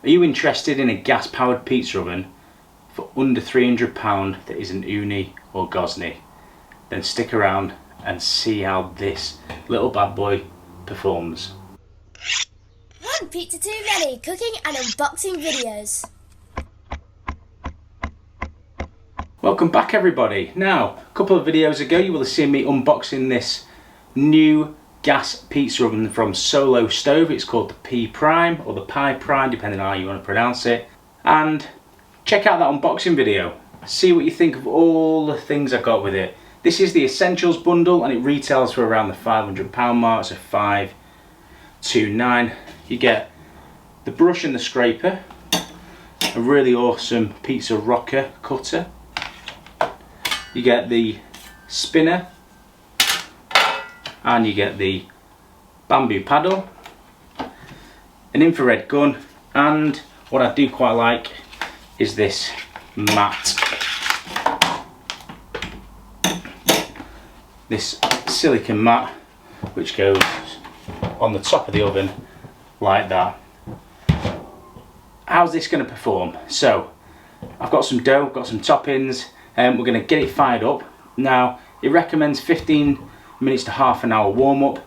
Are you interested in a gas powered pizza oven for under £300 that isn't uni or Gosney? Then stick around and see how this little bad boy performs. One Pizza 2 Ready cooking and unboxing videos. Welcome back everybody. Now, a couple of videos ago you will have seen me unboxing this new gas pizza oven from Solo Stove. It's called the P Prime or the Pi Prime, depending on how you want to pronounce it. And check out that unboxing video. See what you think of all the things I got with it. This is the Essentials bundle and it retails for around the £500 mark, so £529. You get the brush and the scraper, a really awesome pizza rocker cutter. You get the spinner, and you get the bamboo paddle, an infrared gun, and what I do quite like is this mat. This silicone mat which goes on the top of the oven like that. How's this going to perform? So I've got some dough, got some toppings, and we're going to get it fired up. Now it recommends 15 minutes to half an hour warm up.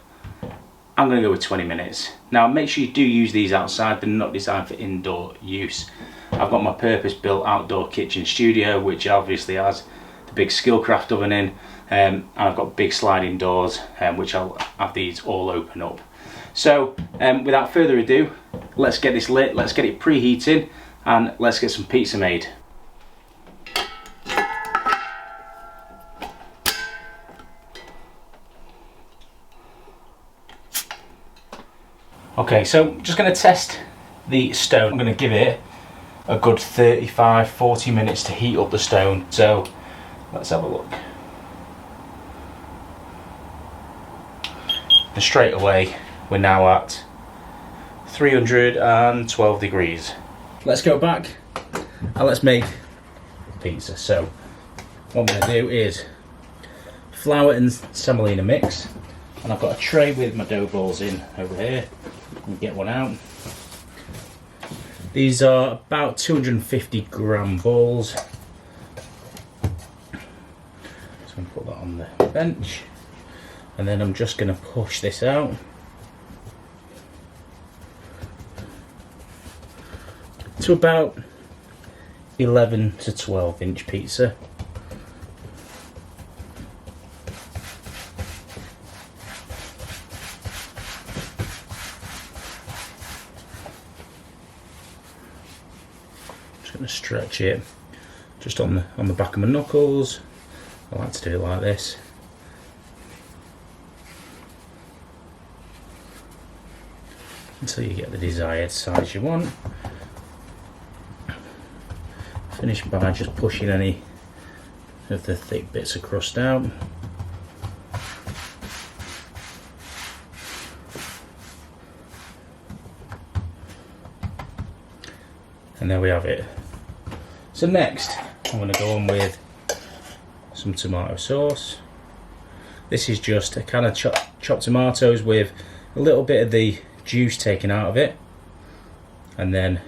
I'm going to go with 20 minutes. Now make sure you do use these outside, they're not designed for indoor use. I've got my purpose built outdoor kitchen studio which obviously has the big Skillcraft oven in, and I've got big sliding doors which I'll have these all open up. So without further ado, let's get this lit, let's get it preheating, and let's get some pizza made. Okay, so just going to test the stone. I'm going to give it a good 35-40 minutes to heat up the stone. So let's have a look. And straight away we're now at 312 degrees. Let's go back and let's make pizza. So what I'm going to do is flour and semolina mix, and I've got a tray with my dough balls in over here. And get one out. These are about 250 gram balls. So I'm going to put that on the bench, and then I'm just going to push this out to about 11 to 12 inch pizza. Going to stretch it just on the back of my knuckles. I like to do it like this. Until you get the desired size you want. Finish by just pushing any of the thick bits of crust out. And there we have it. So next I'm going to go on with some tomato sauce. This is just a can of chopped tomatoes with a little bit of the juice taken out of it, and then a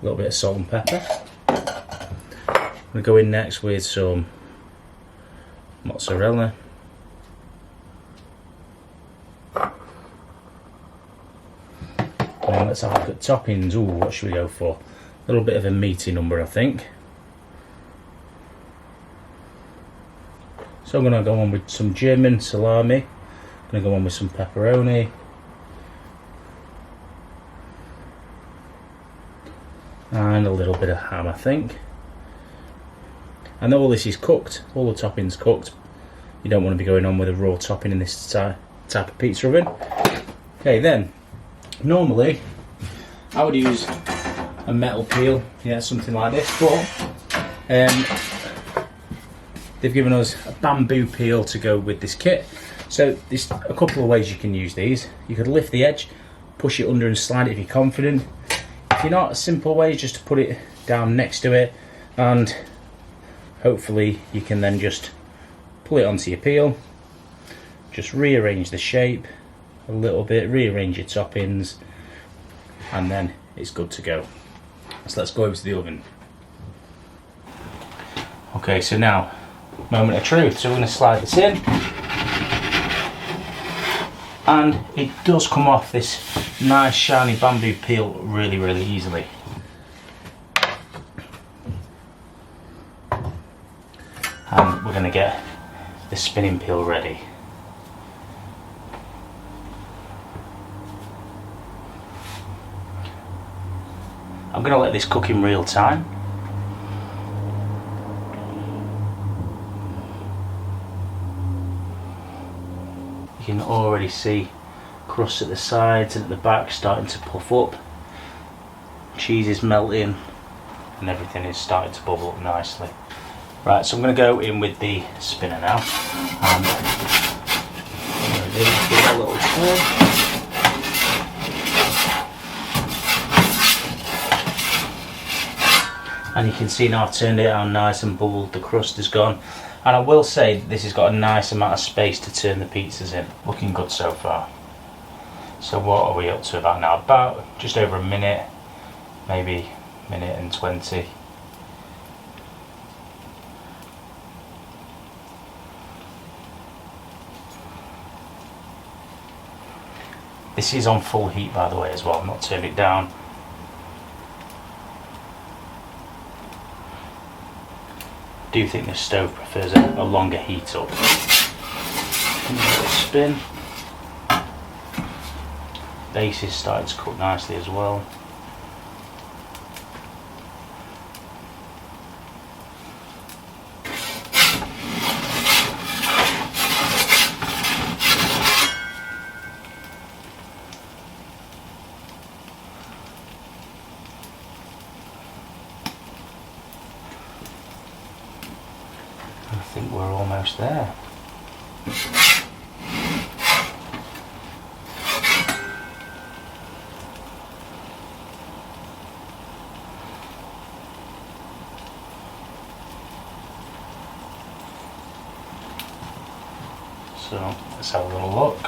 little bit of salt and pepper. I'm going to go in next with some mozzarella. And let's have a look at toppings. Ooh, what should we go for? A little bit of a meaty number, I think. So I'm going to go on with some German salami. I'm going to go on with some pepperoni. And a little bit of ham, I think. And all this is cooked, all the toppings cooked. You don't want to be going on with a raw topping in this type of pizza oven. Okay, then, normally I would use a metal peel, yeah, something like this, but they've given us a bamboo peel to go with this kit. So there's a couple of ways you can use these. You could lift the edge, push it under and slide it if you're confident. If you're not, a simple way is just to put it down next to it, and hopefully you can then just pull it onto your peel, just rearrange the shape a little bit, rearrange your toppings, and then it's good to go. So let's go over to the oven. Okay, so now, moment of truth. So we're going to slide this in. And it does come off this nice shiny bamboo peel really, really easily. And we're going to get the spinning peel ready. I'm going to let this cook in real time. You can already see crust at the sides and at the back starting to puff up. Cheese is melting and everything is starting to bubble up nicely. Right, so I'm going to go in with the spinner now. And I'm going to give it a little turn. And you can see now I've turned it how nice and bubbled the crust has gone. And I will say this has got a nice amount of space to turn the pizzas in. Looking good so far. So what are we up to about now? About just over a minute, maybe a minute and 20. This is on full heat, by the way, as well. I've not turned it down. I do think this stove prefers a longer heat up. Give it a little spin. Base is starting to cook nicely as well. I think we're almost there. So let's have a little look.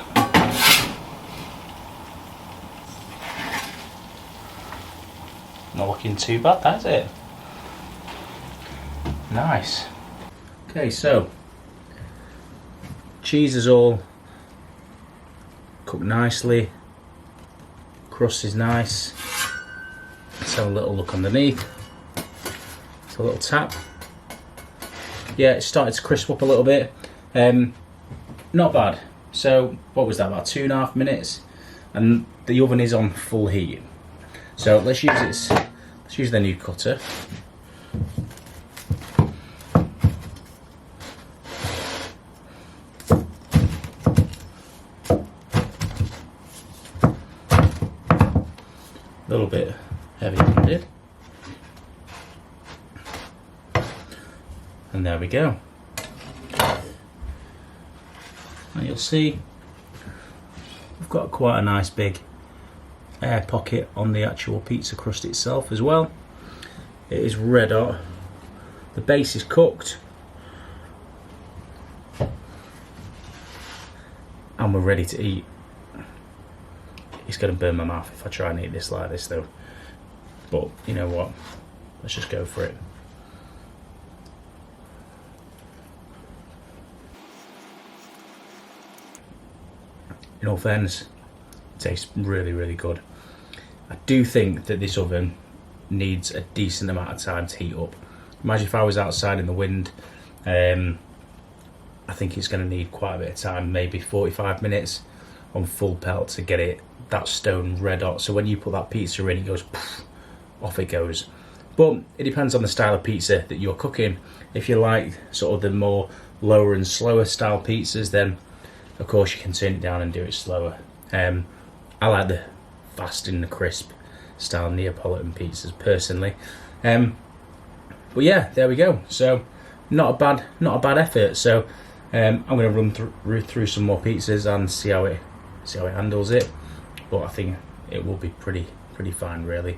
Not looking too bad, that's it. Nice. Okay, so cheese is all cooked nicely. Crust is nice. Let's have a little look underneath. It's a little tap. Yeah, it's started to crisp up a little bit. Not bad. So what was that, about 2.5 minutes? And the oven is on full heat. So let's use the new cutter. A little bit heavy-handed. And there we go. And you'll see we've got quite a nice big air pocket on the actual pizza crust itself as well. It is red hot. The base is cooked. And we're ready to eat. It's going to burn my mouth if I try and eat this like this though. But you know what? Let's just go for it. In all fairness, it tastes really, really good. I do think that this oven needs a decent amount of time to heat up. Imagine if I was outside in the wind. I think it's going to need quite a bit of time, maybe 45 minutes on full pelt to get that stone red hot. So when you put that pizza in, it goes poof, off it goes. But it depends on the style of pizza that you're cooking. If you like sort of the more lower and slower style pizzas, then of course you can turn it down and do it slower. I like the fast and the crisp style Neapolitan pizzas personally. But yeah, there we go. So not a bad effort. So I'm going to run through some more pizzas and see how it handles it. But I think it will be pretty fine really.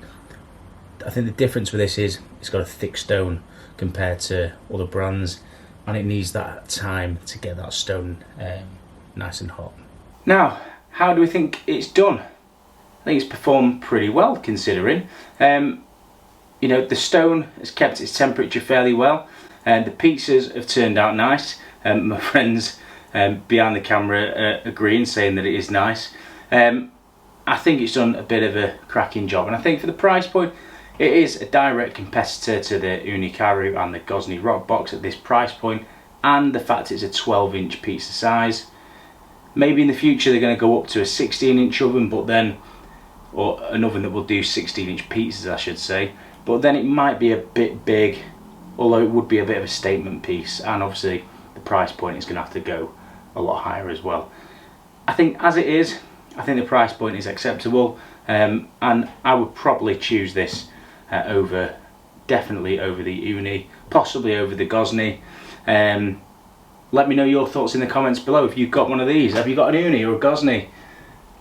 I think the difference with this is it's got a thick stone compared to other brands, and it needs that time to get that stone nice and hot. Now, how do we think it's done? think it's performed pretty well considering. You know, the stone has kept its temperature fairly well, and the pizzas have turned out nice. My friends behind the camera agree and saying that it is nice. I think it's done a bit of a cracking job, and I think for the price point, it is a direct competitor to the Unikaru and the Gosney Rock Box at this price point, and the fact it's a 12-inch pizza size. Maybe in the future they're going to go up to a 16-inch oven, but then, or an oven that will do 16-inch pizzas, I should say. But then it might be a bit big, although it would be a bit of a statement piece, and obviously the price point is going to have to go a lot higher as well. I think as it is, I think the price point is acceptable, and I would probably choose this definitely over the Uni, possibly over the Gosney. Let me know your thoughts in the comments below. If you've got one of these, have you got an Uni or a Gosney?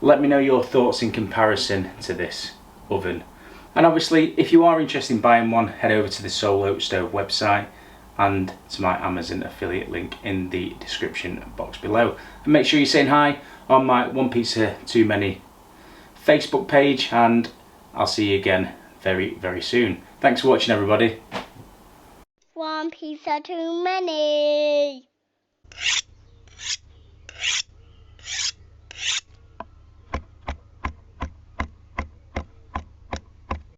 Let me know your thoughts in comparison to this oven. And obviously, if you are interested in buying one, head over to the Solo Stove website and to my Amazon affiliate link in the description box below. And make sure you're saying hi on my One Pizza Too Many Facebook page, and I'll see you again very, very soon. Thanks for watching, everybody. One pizza too many.